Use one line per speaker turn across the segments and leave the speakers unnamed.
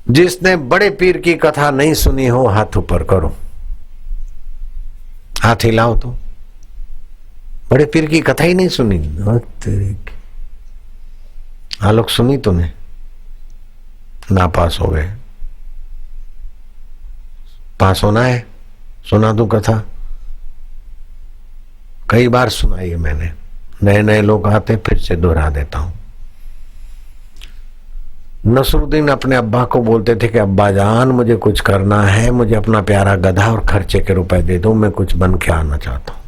जिसने बड़े पीर की कथा नहीं सुनी हो हाथ ऊपर करो, हाथ हिलाओ। तो बड़े पीर की कथा ही नहीं सुनी? आलोक सुनी तूने? नापास हो गए। पास होना है, सुना दूं कथा? कई बार सुनाई है मैंने, नए नए लोग आते फिर से दोहरा देता हूं। नसरुद्दीन अपने अब्बा को बोलते थे कि अब्बा जान मुझे कुछ करना है, मुझे अपना प्यारा गधा और खर्चे के रुपए दे दो, मैं कुछ बन के आना चाहता हूं।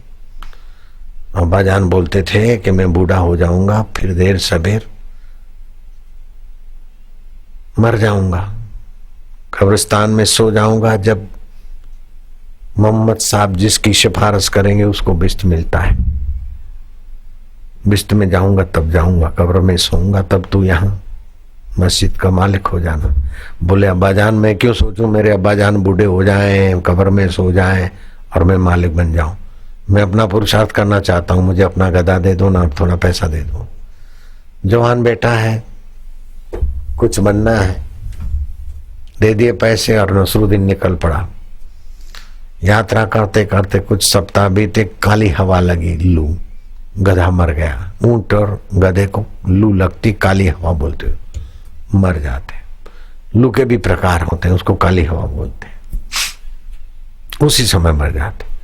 अब्बा जान बोलते थे कि मैं बूढ़ा हो जाऊंगा, फिर देर सबेर मर जाऊंगा, कब्रिस्तान में सो जाऊंगा, जब मोहम्मद साहब जिसकी सिफारिश करेंगे उसको बिस्त मिलता है, बिस्त में जाऊंगा तब जाऊंगा, कब्र में सोऊंगा तब तू यहां मस्जिद का मालिक हो जाना। बोले अब्बा जान मैं क्यों सोचूं, मेरे अब्बा जान बूढ़े हो जाएं, कब्र में सो जाएं और मैं मालिक बन जाऊं। मैं अपना पुरुषार्थ करना चाहता हूं, मुझे अपना गधा दे दो ना, थोड़ा पैसा दे दो। जवान बेटा है, कुछ बनना है, दे दिए पैसे और नसरुद्दीन निकल पड़ा। यात्रा करते करते कुछ सप्ताह बीते, काली हवा लगी, लू, गधा मर गया। ऊंट और गधे को लू लगती, काली हवा बोलते, मर जाते। लू के भी प्रकार होते हैं, उसको काली हवा बोलते हैं, उसी समय मर जाते।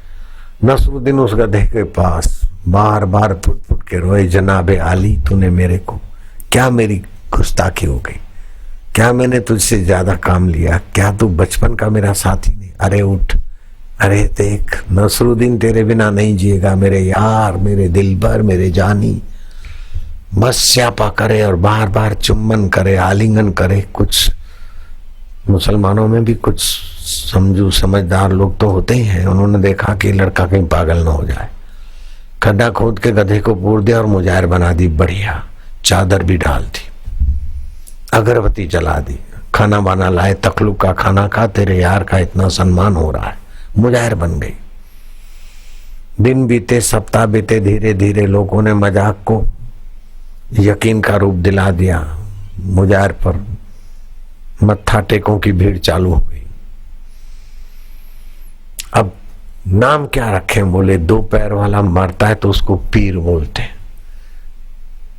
नसरुद्दीन उस गधे के पास बार बार फुट फुट के रोए, जनाबे आली तूने मेरे को, क्या मेरी गुस्ताखी हो गई, क्या मैंने तुझसे ज्यादा काम लिया, क्या तू बचपन का मेरा साथी नहीं? अरे उठ, अरे देख नसरुद्दीन तेरे बिना नहीं जिएगा, मेरे यार, मेरे दिलबर, मेरे जानी। मस्यापा करे और बार बार चुम्बन करे, आलिंगन करे। कुछ मुसलमानों में भी कुछ समझू समझदार लोग तो होते ही हैं, उन्होंने देखा कि लड़का कहीं पागल ना हो जाए, खड्डा खोद के गधे को पूर दिया और मुजाहिर बना दी, बढ़िया चादर भी डाल दी, अगरबत्ती जला दी, खाना बना लाए, तकलुक का खाना खा, तेरे यार का इतना सम्मान हो रहा है, मुजाहिर बन गई। दिन बीते, सप्ताह बीते, धीरे धीरे लोगों ने मजाक को यकीन का रूप दिला दिया, मुजाहिर पर मत्था टेकों की भीड़ चालू हो गई। अब नाम क्या रखें? बोले दो पैर वाला मरता है तो उसको पीर बोलते।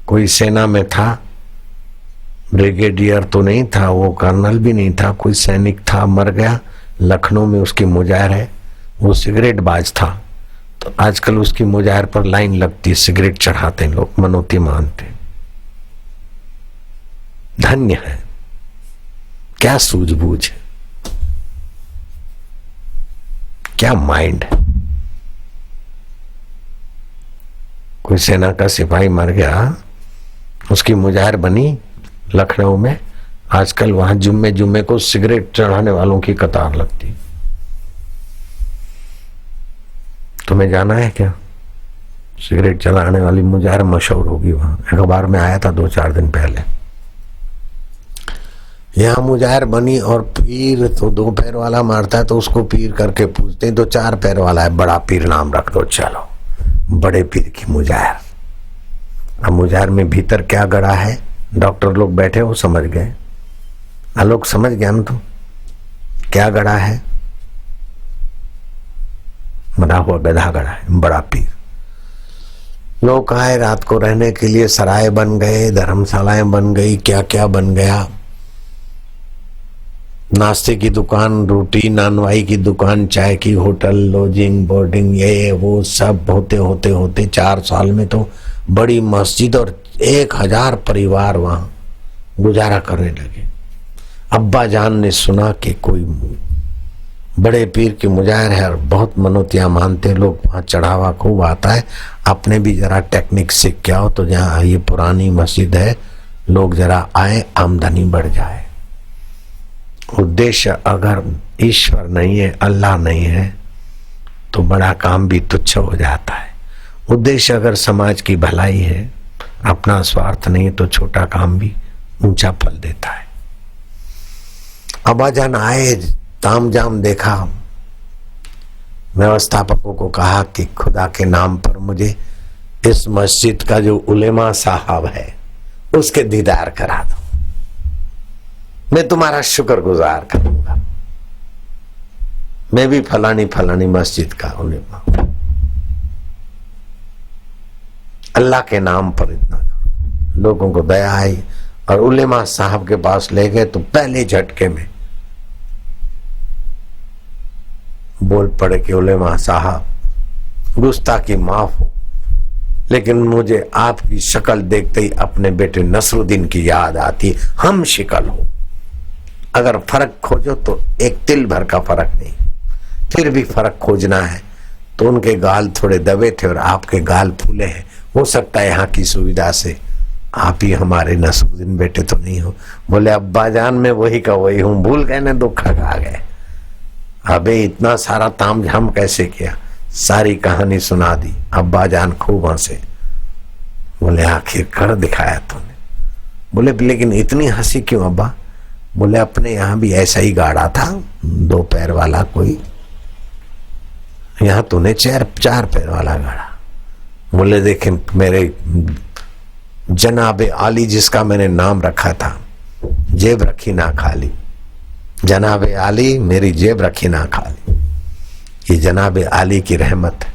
कोई सेना में था, ब्रिगेडियर तो नहीं था, वो कर्नल भी नहीं था, कोई सैनिक था, मर गया, लखनऊ में उसकी मुजाहिर है, वो सिगरेट बाज था, तो आजकल उसकी मुजाहिर पर लाइन लगती, सिगरेट चढ़ाते लोग, मनोती मानते। धन्य है, क्या सूझबूझ है, क्या माइंड है। कोई सेना का सिपाही मर गया, उसकी मुजाहिर बनी लखनऊ में, आजकल वहां जुम्मे जुम्मे को सिगरेट चढ़ाने वालों की कतार लगती। तुम्हें जाना है क्या? सिगरेट चलाने वाली मुजाहिर मशहूर होगी, वहां अखबार में आया था 2-4 दिन पहले। यहाँ मुजाहिर बनी और पीर तो 2 पैर वाला मारता है तो उसको पीर करके पूछते हैं, तो 4 पैर वाला है, बड़ा पीर नाम रख दो, चलो बड़े पीर की मुजाहिर। अब मुजाहिर में भीतर क्या गड़ा है, डॉक्टर लोग बैठे वो समझ गए, आलोक समझ गया ना? तो क्या गड़ा है? मरा हुआ गधा गड़ा है, बड़ा पीर। लोग आए रात को रहने के लिए, सराय बन गए, धर्मशालाएं बन गई, क्या क्या बन गया, नाश्ते की दुकान, रोटी नानवाई की दुकान, चाय की होटल, लॉजिंग, बोर्डिंग, ये वो सब होते होते होते 4 साल में तो बड़ी मस्जिद और 1000 परिवार वहां गुजारा करने लगे। अब्बा जान ने सुना कि कोई बड़े पीर की मुजाहिर है और बहुत मनोतियां मानते लोग, वहां चढ़ावा खूब आता है, अपने भी जरा टेक्निक सीख के आओ तो जहाँ ये पुरानी मस्जिद है लोग जरा आए, आमदनी बढ़ जाए। उद्देश्य अगर ईश्वर नहीं है, अल्लाह नहीं है, तो बड़ा काम भी तुच्छ हो जाता है। उद्देश्य अगर समाज की भलाई है, अपना स्वार्थ नहीं, तो छोटा काम भी ऊंचा फल देता है। अब्बाजान आए, तामझाम देखा, व्यवस्थापकों को कहा कि खुदा के नाम पर मुझे इस मस्जिद का जो उलेमा साहब है उसके दीदार करा दो। मैं तुम्हारा शुक्रगुजार करूंगा। मैं भी फलानी फलानी मस्जिद का उलेमा, अल्लाह के नाम पर इतना करो। लोगों को दया आई और उलेमा साहब के पास ले गए तो पहले झटके में बोल पड़े कि उलेमा साहब, गुस्ताखी माफ हो, लेकिन मुझे आपकी शक्ल देखते ही अपने बेटे नसरुद्दीन की याद आती। हम शिकल हो, अगर फर्क खोजो तो एक तिल भर का फर्क नहीं, फिर भी फर्क खोजना है तो उनके गाल थोड़े दबे थे और आपके गाल फूले हैं। हो सकता है यहाँ की सुविधा से आप ही हमारे नसरुद्दीन बेटे तो नहीं हो। बोले अब्बा जान मैं वही का वही हूँ, भूल गए ने दुख खा गए। अबे इतना सारा तामझाम कैसे किया, सारी कहानी सुना दी। अब्बा जान खूब हंसे। बोले आखिर कर दिखाया तूने। बोले लेकिन इतनी हंसी क्यों अब्बा? बोले अपने यहाँ भी ऐसा ही गाड़ा था, 2 पैर वाला कोई, यहाँ तूने 4 पैर वाला गाड़ा। बोले देखें मेरे जनाबे आली जिसका मैंने नाम रखा था, जेब रखी ना खाली। जनाबे आली मेरी जेब रखी ना खाली। ये जनाबे आली की रहमत है।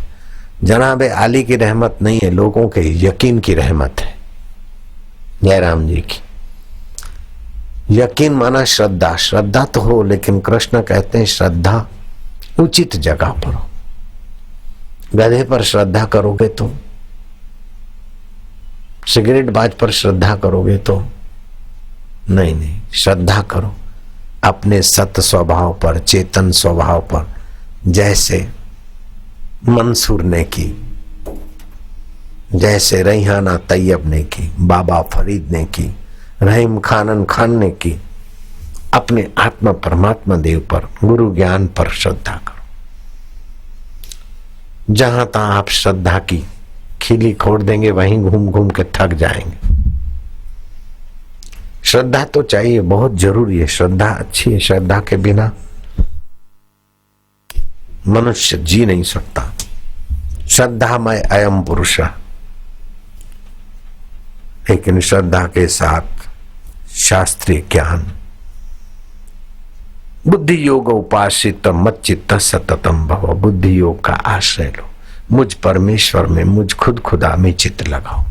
जनाबे आली की रहमत नहीं है, लोगों के यकीन की रहमत है। जयराम जी की यकीन माना श्रद्धा। श्रद्धा तो हो, लेकिन कृष्ण कहते हैं श्रद्धा उचित जगह पर हो। गधे पर श्रद्धा करोगे तो, सिगरेट बाज पर श्रद्धा करोगे तो नहीं, श्रद्धा करो अपने सत स्वभाव पर, चेतन स्वभाव पर। जैसे मंसूर ने की, जैसे रैहाना तैयब ने की, बाबा फरीद ने की, रहीम खानन खान ने की। अपने आत्मा परमात्मा देव पर, गुरु ज्ञान पर श्रद्धा करो। जहां तहां आप श्रद्धा की खिली खोड़ देंगे, वहीं घूम घूम के थक जाएंगे। श्रद्धा तो चाहिए, बहुत जरूरी है। श्रद्धा अच्छी है, श्रद्धा के बिना मनुष्य जी नहीं सकता। श्रद्धामय अयम पुरुष, लेकिन श्रद्धा के साथ शास्त्रीय ज्ञान, बुद्धि योग उपासित मच्चित्त सततम भव। बुद्धि योग का आश्रय लो, मुझ परमेश्वर में, मुझ खुद खुदा में चित्त लगाओ।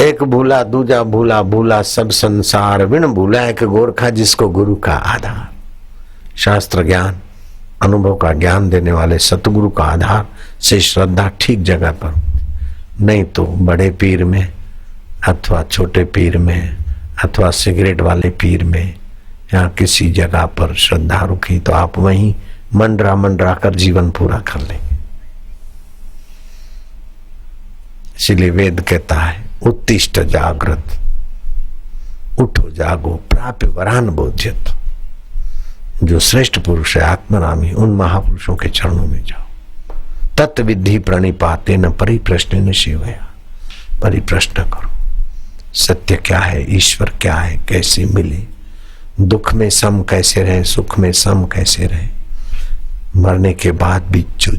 एक भूला दूजा भूला, भूला सब संसार, विण भूला एक गोरखा जिसको गुरु का आधार। शास्त्र ज्ञान, अनुभव का ज्ञान देने वाले सतगुरु का आधार से श्रद्धा ठीक जगह पर, नहीं तो बड़े पीर में अथवा छोटे पीर में अथवा सिगरेट वाले पीर में या किसी जगह पर श्रद्धा रुकी तो आप वहीं मंडरा मंडरा कर जीवन पूरा कर लेंगे। इसलिए वेद कहता है उत्तिष्ठ जागृत, उठो जागो, प्राप्य वरान बोध्यत। जो श्रेष्ठ पुरुष है आत्मरामी, उन महापुरुषों के चरणों में जाओ। तत्विधि प्रणिपाते न परिप्रश्न न शिवया। परिप्रश्न करो, सत्य क्या है, ईश्वर क्या है, कैसे मिले, दुख में सम कैसे रहे, सुख में सम कैसे रहे, मरने के बाद भी जो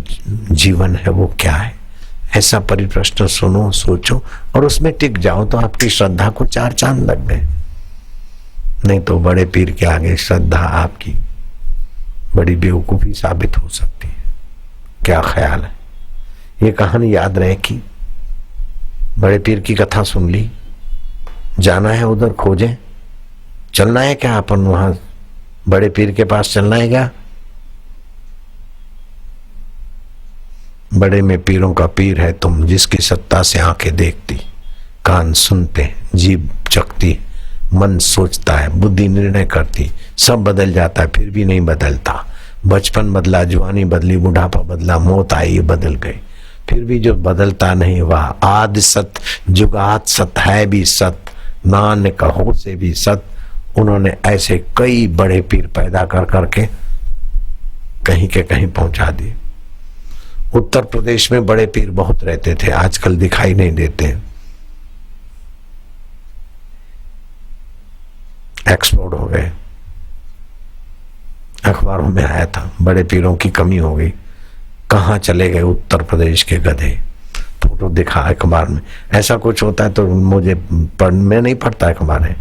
जीवन है वो क्या है। ऐसा परिप्रश्न सुनो, सोचो और उसमें टिक जाओ तो आपकी श्रद्धा को 4 चांद लग गए। नहीं तो बड़े पीर के आगे श्रद्धा आपकी बड़ी बेवकूफी साबित हो सकती है। क्या ख्याल है? ये कहानी याद रहे कि बड़े पीर की कथा सुन ली, जाना है उधर खोजें, चलना है क्या अपन वहां बड़े पीर के पास चलना है क्या? बड़े में पीरों का पीर है तुम, जिसकी सत्ता से आंखें देखती, कान सुनते, जीभ चखती, मन सोचता है, बुद्धि निर्णय करती, सब बदल जाता है फिर भी नहीं बदलता। बचपन बदला, जवानी बदली, बुढ़ापा बदला, मौत आई, बदल गए, फिर भी जो बदलता नहीं वह आद सत, जुगात सत है भी सत, नानक हो से भी सत। उन्होंने ऐसे कई बड़े पीर पैदा कर करके कहीं के कहीं पहुंचा दिए। उत्तर प्रदेश में बड़े पीर बहुत रहते थे, आजकल दिखाई नहीं देते, एक्सपोर्ट हो गए। अखबारों में आया था बड़े पीरों की कमी हो गई, कहाँ चले गए उत्तर प्रदेश के गधे, फोटो दिखा अखबार में। ऐसा कुछ होता है तो मुझे मैं नहीं पढ़ता अखबारें,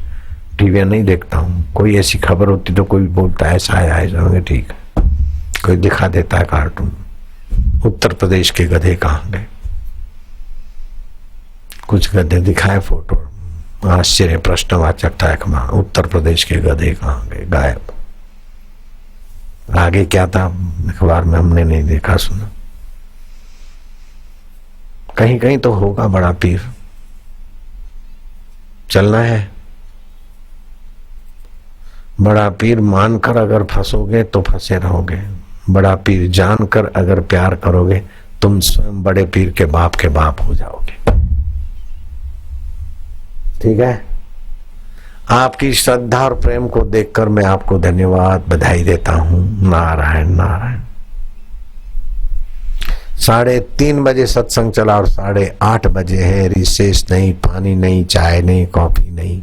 टीवी नहीं देखता हूँ, कोई ऐसी खबर होती तो कोई बोलता है ऐसा है ऐसा है, ठीक है, कोई दिखा देता है कार्टून। उत्तर प्रदेश के गधे कहाँ गए? कुछ गधे दिखाए फोटो, आश्चर्य प्रश्नवाचक था एक मां, उत्तर प्रदेश के गधे कहाँ गए? गायब। आगे क्या था अखबार में हमने नहीं देखा सुना। कहीं कहीं तो होगा बड़ा पीर, चलना है। बड़ा पीर मानकर अगर फंसोगे तो फंसे रहोगे, बड़ा पीर जानकर अगर प्यार करोगे तुम स्वयं बड़े पीर के बाप हो जाओगे। ठीक है, आपकी श्रद्धा और प्रेम को देखकर मैं आपको धन्यवाद बधाई देता हूं। नारायण नारायण। 3:30 बजे सत्संग चला और 8:30 बजे है। रिसेस नहीं, पानी नहीं, चाय नहीं, कॉफी नहीं।